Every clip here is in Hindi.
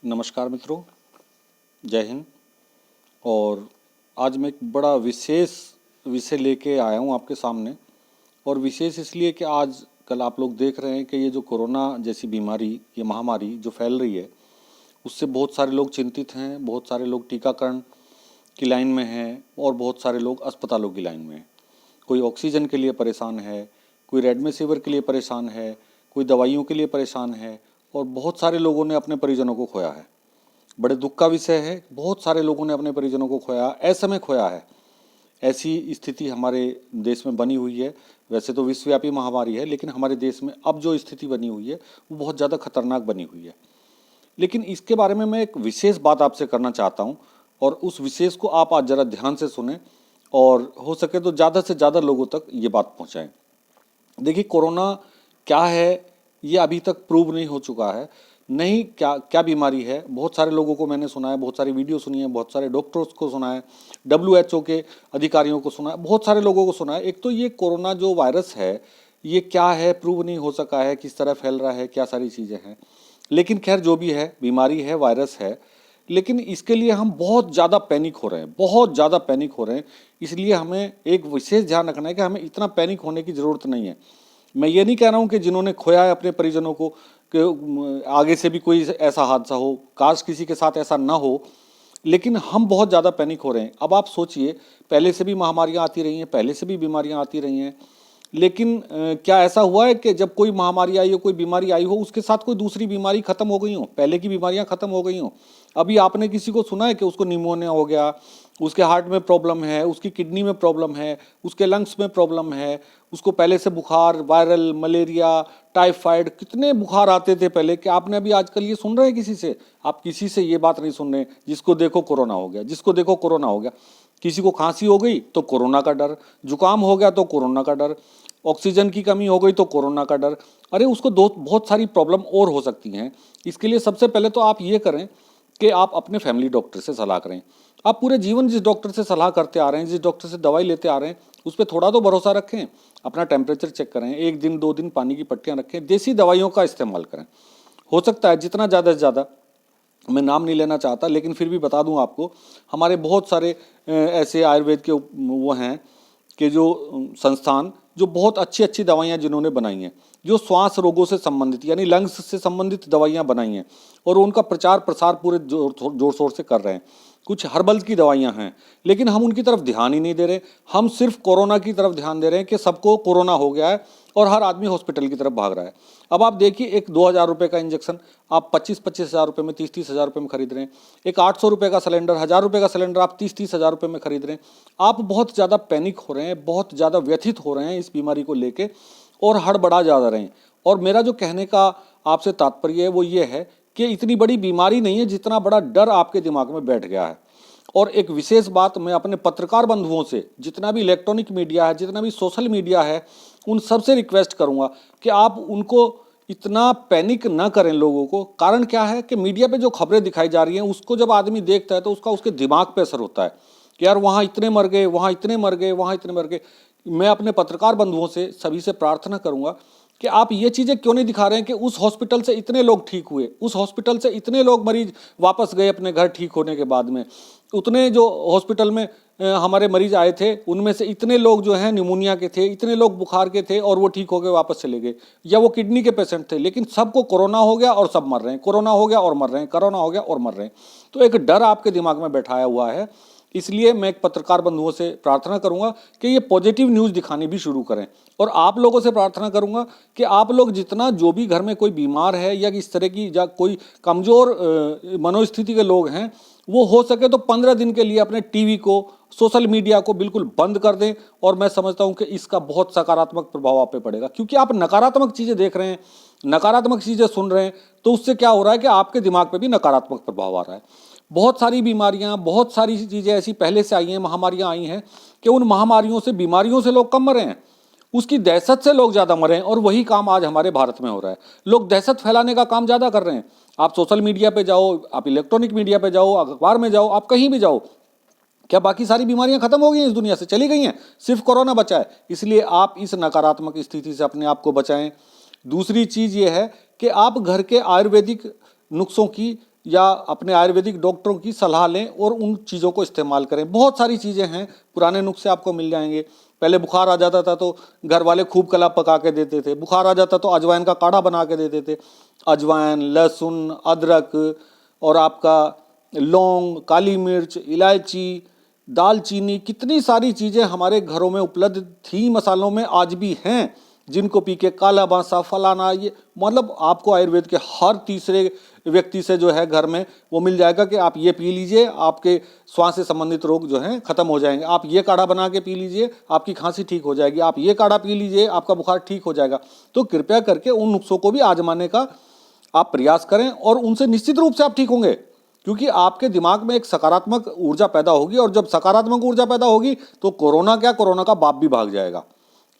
नमस्कार मित्रों, जय हिंद। और आज मैं एक बड़ा विशेष विषय लेके आया हूँ आपके सामने। और विशेष इसलिए कि आज कल आप लोग देख रहे हैं कि ये जो कोरोना जैसी बीमारी, ये महामारी जो फैल रही है, उससे बहुत सारे लोग चिंतित हैं। बहुत सारे लोग टीकाकरण की लाइन में हैं और बहुत सारे लोग अस्पतालों की लाइन में हैं। कोई ऑक्सीजन के लिए परेशान है, कोई रेमडेसिविर के लिए परेशान है, कोई दवाइयों के लिए परेशान है और बहुत सारे लोगों ने अपने परिजनों को खोया है। बड़े दुख का विषय है, बहुत सारे लोगों ने अपने परिजनों को खोया, असमय खोया है। ऐसी स्थिति हमारे देश में बनी हुई है। वैसे तो विश्वव्यापी महामारी है, लेकिन हमारे देश में अब जो स्थिति बनी हुई है वो बहुत ज़्यादा खतरनाक बनी हुई है। लेकिन इसके बारे में मैं एक विशेष बात आपसे करना चाहता हूँ और उस विशेष को आप आज ज़रा ध्यान से सुने और हो सके तो ज़्यादा से ज़्यादा लोगों तक ये बात पहुँचाएँ। देखिए, कोरोना क्या है ये अभी तक प्रूव नहीं हो चुका है, नहीं क्या क्या बीमारी है। बहुत सारे लोगों को मैंने सुना है, बहुत सारी वीडियो सुनी है, बहुत सारे डॉक्टर्स को सुना है, WHO के अधिकारियों को सुना है, बहुत सारे लोगों को सुना है। एक तो ये कोरोना जो वायरस है ये क्या है प्रूव नहीं हो सका है, किस तरह फैल रहा है, क्या सारी चीज़ें हैं। लेकिन खैर जो भी है, बीमारी है, वायरस है, लेकिन इसके लिए हम बहुत ज़्यादा पैनिक हो रहे हैं, बहुत ज़्यादा पैनिक हो रहे हैं। इसलिए हमें एक विशेष ध्यान रखना है कि हमें इतना पैनिक होने की ज़रूरत नहीं है। मैं ये नहीं कह रहा हूँ कि जिन्होंने खोया है अपने परिजनों को कि आगे से भी कोई ऐसा हादसा हो, काश किसी के साथ ऐसा ना हो, लेकिन हम बहुत ज़्यादा पैनिक हो रहे हैं। अब आप सोचिए, पहले से भी महामारियाँ आती रही हैं, पहले से भी बीमारियाँ आती रही हैं, लेकिन क्या ऐसा हुआ है कि जब कोई महामारी आई हो, कोई बीमारी आई हो, उसके साथ कोई दूसरी बीमारी खत्म हो गई हो, पहले की बीमारियां खत्म हो गई हो? अभी आपने किसी को सुना है कि उसको निमोनिया हो गया, उसके हार्ट में प्रॉब्लम है, उसकी किडनी में प्रॉब्लम है, उसके लंग्स में प्रॉब्लम है, उसको पहले से बुखार, वायरल, मलेरिया, टाइफाइड, कितने बुखार आते थे पहले, कि आपने अभी आजकल ये सुन रहे हैं किसी से? आप किसी से ये बात नहीं सुन रहे, जिसको देखो कोरोना हो गया, जिसको देखो कोरोना हो गया। किसी को खांसी हो गई तो कोरोना का डर, जुकाम हो गया तो कोरोना का डर, ऑक्सीजन की कमी हो गई तो कोरोना का डर। अरे उसको बहुत सारी प्रॉब्लम और हो सकती हैं। इसके लिए सबसे पहले तो आप ये करें कि आप अपने फैमिली डॉक्टर से सलाह करें। आप पूरे जीवन जिस डॉक्टर से सलाह करते आ रहे हैं, जिस डॉक्टर से दवाई लेते आ रहे हैं, उस पर थोड़ा तो भरोसा रखें। अपना टेम्परेचर चेक करें, 1 दिन 2 दिन पानी की पट्टियाँ रखें, देसी दवाइयों का इस्तेमाल करें। हो सकता है जितना ज़्यादा से ज़्यादा, मैं नाम नहीं लेना चाहता लेकिन फिर भी बता दूं आपको, हमारे बहुत सारे ऐसे आयुर्वेद के वो हैं कि जो संस्थान जो बहुत अच्छी अच्छी दवाइयाँ जिन्होंने बनाई हैं, जो श्वास रोगों से संबंधित यानी लंग्स से संबंधित दवाइयाँ बनाई हैं और उनका प्रचार प्रसार पूरे जोर शोर से कर रहे हैं। कुछ हर्बल की दवाइयाँ हैं, लेकिन हम उनकी तरफ ध्यान ही नहीं दे रहे। हम सिर्फ कोरोना की तरफ ध्यान दे रहे हैं कि सबको कोरोना हो गया है और हर आदमी हॉस्पिटल की तरफ भाग रहा है। अब आप देखिए, एक 2,000 रुपये का इंजेक्शन आप 25-25 हज़ार रुपये में, 30-30 हज़ार रुपये में खरीद रहे हैं। एक 800 रुपये का सिलेंडर, 1,000 रुपये का सिलेंडर आप 30-30 हज़ार रुपये में खरीद रहे हैं। आप बहुत ज़्यादा पैनिक हो रहे हैं, बहुत ज़्यादा व्यथित हो रहे हैं इस बीमारी को लेके और हड़बड़ा जा रहे हैं। और मेरा जो कहने का आपसे तात्पर्य है वो ये है कि इतनी बड़ी बीमारी नहीं है जितना बड़ा डर आपके दिमाग में बैठ गया है। और एक विशेष बात मैं अपने पत्रकार बंधुओं से, जितना भी इलेक्ट्रॉनिक मीडिया है, जितना भी सोशल मीडिया है, उन सबसे रिक्वेस्ट करूंगा कि आप उनको इतना पैनिक ना करें लोगों को। कारण क्या है कि मीडिया पे जो खबरें दिखाई जा रही हैं उसको जब आदमी देखता है तो उसका उसके दिमाग पे असर होता है कि यार वहाँ इतने मर गए, वहाँ इतने मर गए, वहाँ इतने मर गए। मैं अपने पत्रकार बंधुओं से सभी से प्रार्थना करूंगा कि आप ये चीज़ें क्यों नहीं दिखा रहे हैं कि उस हॉस्पिटल से इतने लोग ठीक हुए, उस हॉस्पिटल से इतने लोग मरीज वापस गए अपने घर ठीक होने के बाद में, उतने जो हॉस्पिटल में हमारे मरीज आए थे उनमें से इतने लोग जो हैं निमोनिया के थे, इतने लोग बुखार के थे और वो ठीक हो गए वापस चले गए, या वो किडनी के पेशेंट थे, लेकिन सबको कोरोना हो गया और सब मर रहे हैं, कोरोना हो गया और मर रहे हैं, कोरोना हो गया और मर रहे हैं। तो एक डर आपके दिमाग में बैठाया हुआ है। इसलिए मैं एक पत्रकार बंधुओं से प्रार्थना करूंगा कि ये पॉजिटिव न्यूज़ दिखानी भी शुरू करें। और आप लोगों से प्रार्थना करूंगा कि आप लोग जितना, जो भी घर में कोई बीमार है या इस तरह की या कोई कमज़ोर मनोस्थिति के लोग हैं, वो हो सके तो 15 दिन के लिए अपने टीवी को, सोशल मीडिया को बिल्कुल बंद कर दें। और मैं समझता हूं कि इसका बहुत सकारात्मक प्रभाव आप पे पड़ेगा, क्योंकि आप नकारात्मक चीज़ें देख रहे हैं, नकारात्मक चीज़ें सुन रहे हैं, तो उससे क्या हो रहा है कि आपके दिमाग पे भी नकारात्मक प्रभाव आ रहा है। बहुत सारी बीमारियां, बहुत सारी चीज़ें ऐसी पहले से आई हैं, महामारियां आई हैं कि उन महामारियों से, बीमारियों से लोग कम मरे हैं, उसकी दहशत से लोग ज़्यादा मरे हैं। और वही काम आज हमारे भारत में हो रहा है। लोग दहशत फैलाने का काम ज़्यादा कर रहे हैं। आप सोशल मीडिया पे जाओ, आप इलेक्ट्रॉनिक मीडिया पे जाओ, अखबार में जाओ, आप कहीं भी जाओ, क्या बाकी सारी बीमारियां खत्म हो गई हैं, इस दुनिया से चली गई हैं? सिर्फ कोरोना बचा है। इसलिए आप इस नकारात्मक स्थिति से अपने आप को बचाएं। दूसरी चीज़ ये है कि आप घर के आयुर्वेदिक नुस्खों की या अपने आयुर्वेदिक डॉक्टरों की सलाह लें और उन चीज़ों को इस्तेमाल करें। बहुत सारी चीज़ें हैं, पुराने नुस्खे आपको मिल जाएंगे। पहले बुखार आ जाता था तो घर वाले खूब कला पका के देते थे, बुखार आ जाता तो अजवाइन का काढ़ा बना के देते थे। अजवाइन, लहसुन, अदरक और आपका लौंग, काली मिर्च, इलायची, दालचीनी, कितनी सारी चीज़ें हमारे घरों में उपलब्ध थी मसालों में, आज भी हैं, जिनको पी के काला बासा फलाना, ये मतलब आपको आयुर्वेद के हर तीसरे व्यक्ति से जो है घर में वो मिल जाएगा कि आप ये पी लीजिए, आपके श्वास से संबंधित रोग जो हैं खत्म हो जाएंगे। आप ये काढ़ा बना के पी लीजिए, आपकी खांसी ठीक हो जाएगी। आप ये काढ़ा पी लीजिए, आपका बुखार ठीक हो जाएगा। तो कृपया करके उन नुस्खों को भी आजमाने का आप प्रयास करें और उनसे निश्चित रूप से आप ठीक होंगे, क्योंकि आपके दिमाग में एक सकारात्मक ऊर्जा पैदा होगी और जब सकारात्मक ऊर्जा पैदा होगी तो कोरोना क्या, कोरोना का बाप भी भाग जाएगा।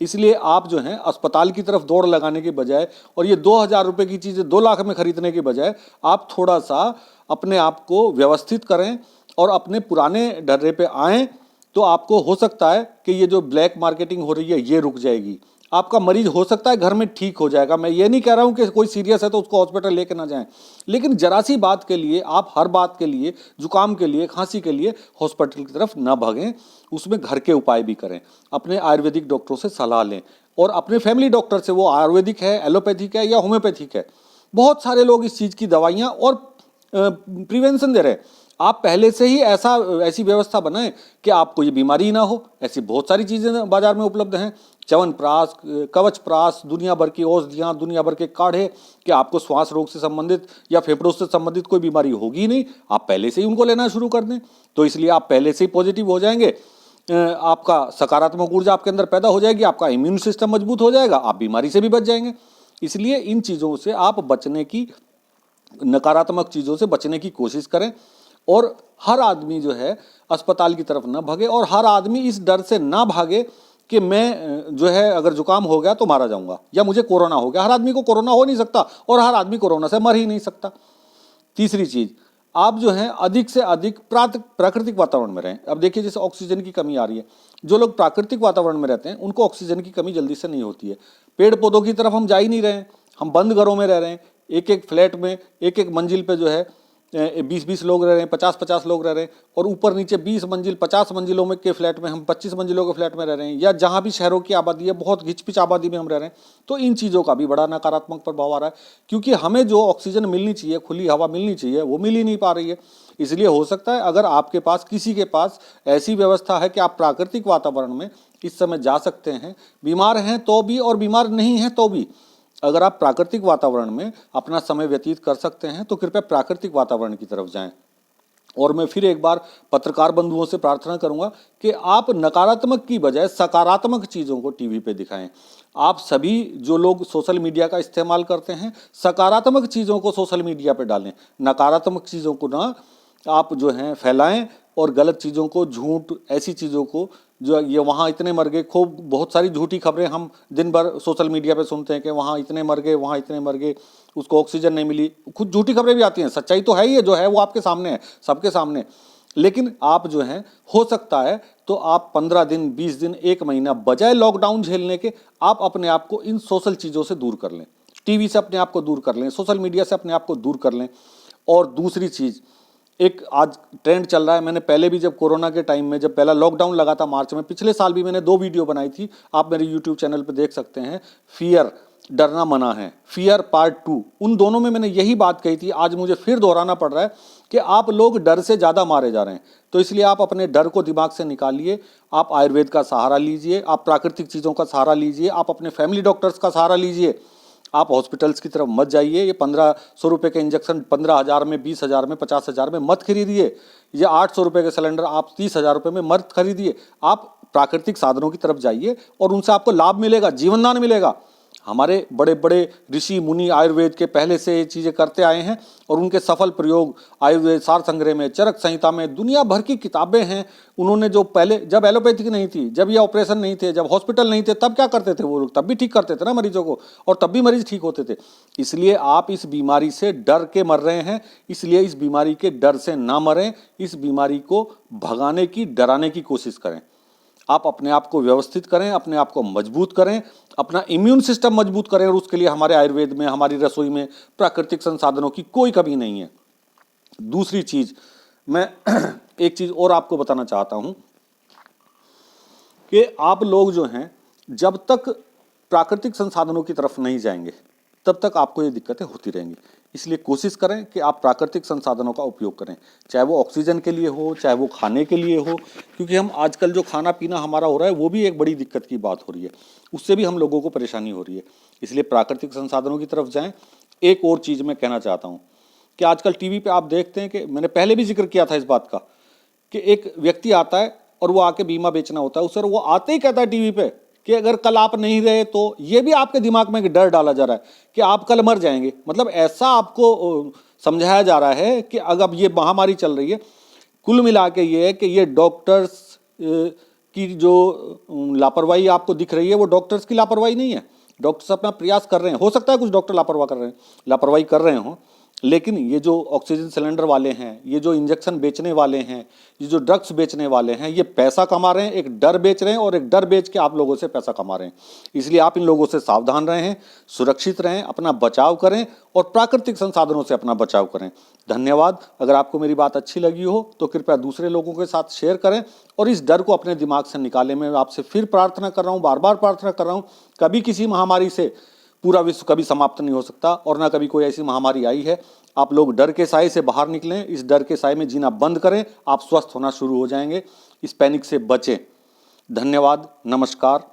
इसलिए आप जो हैं अस्पताल की तरफ दौड़ लगाने के बजाय और ये 2000 रुपये की चीज़ें 2 लाख में खरीदने के बजाय आप थोड़ा सा अपने आप को व्यवस्थित करें और अपने पुराने ढर्रे पे आएँ, तो आपको हो सकता है कि ये जो ब्लैक मार्केटिंग हो रही है ये रुक जाएगी। आपका मरीज हो सकता है घर में ठीक हो जाएगा। मैं ये नहीं कह रहा हूँ कि कोई सीरियस है तो उसको हॉस्पिटल लेके ना जाएं, लेकिन जरा सी बात के लिए आप हर बात के लिए, जुकाम के लिए, खांसी के लिए हॉस्पिटल की तरफ ना भागें, उसमें घर के उपाय भी करें। अपने आयुर्वेदिक डॉक्टरों से सलाह लें और अपने फैमिली डॉक्टर से, वो आयुर्वेदिक है, एलोपैथिक है या होम्योपैथिक है, बहुत सारे लोग इस चीज़ की दवाइयाँ और प्रिवेंशन दे रहे हैं। आप पहले से ही ऐसी व्यवस्था बनाएं कि आपको ये बीमारी ना हो। ऐसी बहुत सारी चीज़ें बाजार में उपलब्ध हैं, च्यवनप्राश, कवचप्राश, दुनिया भर की औषधियाँ, दुनिया भर के काढ़े, कि आपको श्वास रोग से संबंधित या फेफड़ों से संबंधित कोई बीमारी होगी नहीं, आप पहले से ही उनको लेना शुरू कर दें। तो इसलिए आप पहले से ही पॉजिटिव हो जाएंगे, आपका सकारात्मक ऊर्जा आपके अंदर पैदा हो जाएगी, आपका इम्यून सिस्टम मजबूत हो जाएगा, आप बीमारी से भी बच जाएंगे। इसलिए इन चीज़ों से आप बचने की, नकारात्मक चीज़ों से बचने की कोशिश करें और हर आदमी जो है अस्पताल की तरफ ना भागे और हर आदमी इस डर से ना भागे कि मैं जो है अगर जुकाम हो गया तो मारा जाऊंगा या मुझे कोरोना हो गया। हर आदमी को कोरोना हो नहीं सकता और हर आदमी कोरोना से मर ही नहीं सकता। तीसरी चीज़, आप जो है अधिक से अधिक प्राकृतिक वातावरण में रहें। अब देखिए जैसे ऑक्सीजन की कमी आ रही है, जो लोग प्राकृतिक वातावरण में रहते हैं उनको ऑक्सीजन की कमी जल्दी से नहीं होती है। पेड़ पौधों की तरफ हम जा ही नहीं रहे हैं, हम बंद घरों में रह रहे हैं, एक एक फ्लैट में, एक एक मंजिल पे जो है 20-20 लोग रह रहे हैं, 50-50 लोग रह रहे हैं और ऊपर नीचे 20 मंजिल 50 मंजिलों में के फ्लैट में, हम 25 मंजिलों के फ्लैट में रह रहे हैं, या जहाँ भी शहरों की आबादी है बहुत घिचपिच आबादी में हम रह रहे हैं। तो इन चीज़ों का भी बड़ा नकारात्मक प्रभाव आ रहा है, क्योंकि हमें जो ऑक्सीजन मिलनी चाहिए, खुली हवा मिलनी चाहिए, वो मिल ही नहीं पा रही है। इसलिए हो सकता है अगर आपके पास, किसी के पास ऐसी व्यवस्था है कि आप प्राकृतिक वातावरण में इस समय जा सकते हैं, बीमार हैं तो भी और बीमार नहीं हैं तो भी, अगर आप प्राकृतिक वातावरण में अपना समय व्यतीत कर सकते हैं तो कृपया प्राकृतिक वातावरण की तरफ जाएं। और मैं फिर एक बार पत्रकार बंधुओं से प्रार्थना करूंगा कि आप नकारात्मक की बजाय सकारात्मक चीज़ों को टीवी पे दिखाएं। आप सभी जो लोग सोशल मीडिया का इस्तेमाल करते हैं, सकारात्मक चीज़ों को सोशल मीडिया पे डालें, नकारात्मक चीज़ों को ना आप जो हैं फैलाएं और गलत चीज़ों को, झूठ, ऐसी चीज़ों को, जो ये वहाँ इतने मर गए, खूब बहुत सारी झूठी खबरें हम दिन भर सोशल मीडिया पे सुनते हैं कि वहाँ इतने मर गए, वहाँ इतने मर गए, उसको ऑक्सीजन नहीं मिली। खुद झूठी खबरें भी आती हैं, सच्चाई तो है ही है, जो है वो आपके सामने है, सबके सामने। लेकिन आप जो हैं, हो सकता है तो आप 15 दिन, 20 दिन, 1 महीना, बजाय लॉकडाउन झेलने के, आप अपने आप को इन सोशल चीज़ों से दूर कर लें, टीवी से अपने आप को दूर कर लें, सोशल मीडिया से अपने आप को दूर कर लें। और दूसरी चीज़, एक आज ट्रेंड चल रहा है, मैंने पहले भी जब कोरोना के टाइम में, जब पहला लॉकडाउन लगा था मार्च में, पिछले साल भी मैंने 2 वीडियो बनाई थी, आप मेरे यूट्यूब चैनल पे देख सकते हैं, फियर, डरना मना है, फियर पार्ट 2, उन दोनों में मैंने यही बात कही थी। आज मुझे फिर दोहराना पड़ रहा है कि आप लोग डर से ज़्यादा मारे जा रहे हैं, तो इसलिए आप अपने डर को दिमाग से निकालिए, आप आयुर्वेद का सहारा लीजिए, आप प्राकृतिक चीज़ों का सहारा लीजिए, आप अपने फैमिली डॉक्टर्स का सहारा लीजिए। आप हॉस्पिटल्स की तरफ मत जाइए, ये 1500 रुपये के इंजेक्शन 15,000 में, 20,000 में, 50,000 में मत खरीदिए, ये 800 रुपये के सिलेंडर आप 30,000 रुपये में मत खरीदिए। आप प्राकृतिक साधनों की तरफ जाइए और उनसे आपको लाभ मिलेगा, जीवनदान मिलेगा। हमारे बड़े बड़े ऋषि मुनि आयुर्वेद के पहले से ये चीज़ें करते आए हैं और उनके सफल प्रयोग आयुर्वेद सार संग्रह में, चरक संहिता में, दुनिया भर की किताबें हैं। उन्होंने जो पहले, जब एलोपैथिक नहीं थी, जब ये ऑपरेशन नहीं थे, जब हॉस्पिटल नहीं थे, तब क्या करते थे वो लोग? तब भी ठीक करते थे ना मरीजों को, और तब भी मरीज ठीक होते थे। इसलिए आप इस बीमारी से डर के मर रहे हैं, इसलिए इस बीमारी के डर से ना मरें, इस बीमारी को भगाने की, डराने की कोशिश करें। आप अपने आप को व्यवस्थित करें, अपने आप को मजबूत करें, अपना इम्यून सिस्टम मजबूत करें, और उसके लिए हमारे आयुर्वेद में, हमारी रसोई में प्राकृतिक संसाधनों की कोई कमी नहीं है। दूसरी चीज़ मैं एक चीज़ और आपको बताना चाहता हूँ कि आप लोग जो हैं जब तक प्राकृतिक संसाधनों की तरफ नहीं जाएंगे तब तक आपको ये दिक्कतें होती रहेंगी। इसलिए कोशिश करें कि आप प्राकृतिक संसाधनों का उपयोग करें, चाहे वो ऑक्सीजन के लिए हो, चाहे वो खाने के लिए हो, क्योंकि हम आजकल जो खाना पीना हमारा हो रहा है वो भी एक बड़ी दिक्कत की बात हो रही है, उससे भी हम लोगों को परेशानी हो रही है। इसलिए प्राकृतिक संसाधनों की तरफ जाएं। एक और चीज़ मैं कहना चाहता हूँ कि आजकल टीवी पे आप देखते हैं कि मैंने पहले भी जिक्र किया था इस बात का कि एक व्यक्ति आता है और वो आके बीमा बेचना होता है, उस वो आते ही कहता है टीवी पे कि अगर कल आप नहीं रहे तो ये भी आपके दिमाग में एक डर डाला जा रहा है कि आप कल मर जाएंगे। मतलब ऐसा आपको समझाया जा रहा है कि अगर ये महामारी चल रही है, कुल मिला के ये है कि ये डॉक्टर्स की जो लापरवाही आपको दिख रही है वो डॉक्टर्स की लापरवाही नहीं है। डॉक्टर्स अपना प्रयास कर रहे हैं, हो सकता है कुछ डॉक्टर लापरवाही कर रहे हों, लेकिन ये जो ऑक्सीजन सिलेंडर वाले हैं, ये जो इंजेक्शन बेचने वाले हैं, ये जो ड्रग्स बेचने वाले हैं, ये पैसा कमा रहे हैं, एक डर बेच रहे हैं और एक डर बेच के आप लोगों से पैसा कमा रहे हैं। इसलिए आप इन लोगों से सावधान रहें, सुरक्षित रहें, अपना बचाव करें और प्राकृतिक संसाधनों से अपना बचाव करें। धन्यवाद। अगर आपको मेरी बात अच्छी लगी हो तो कृपया दूसरे लोगों के साथ शेयर करें और इस डर को अपने दिमाग से निकालें। मैं आपसे फिर प्रार्थना कर रहा हूँ, बार बार प्रार्थना कर रहा हूँ, कभी किसी महामारी से पूरा विश्व कभी समाप्त नहीं हो सकता और ना कभी कोई ऐसी महामारी आई है। आप लोग डर के साए से बाहर निकलें, इस डर के साए में जीना बंद करें, आप स्वस्थ होना शुरू हो जाएंगे। इस पैनिक से बचें। धन्यवाद, नमस्कार।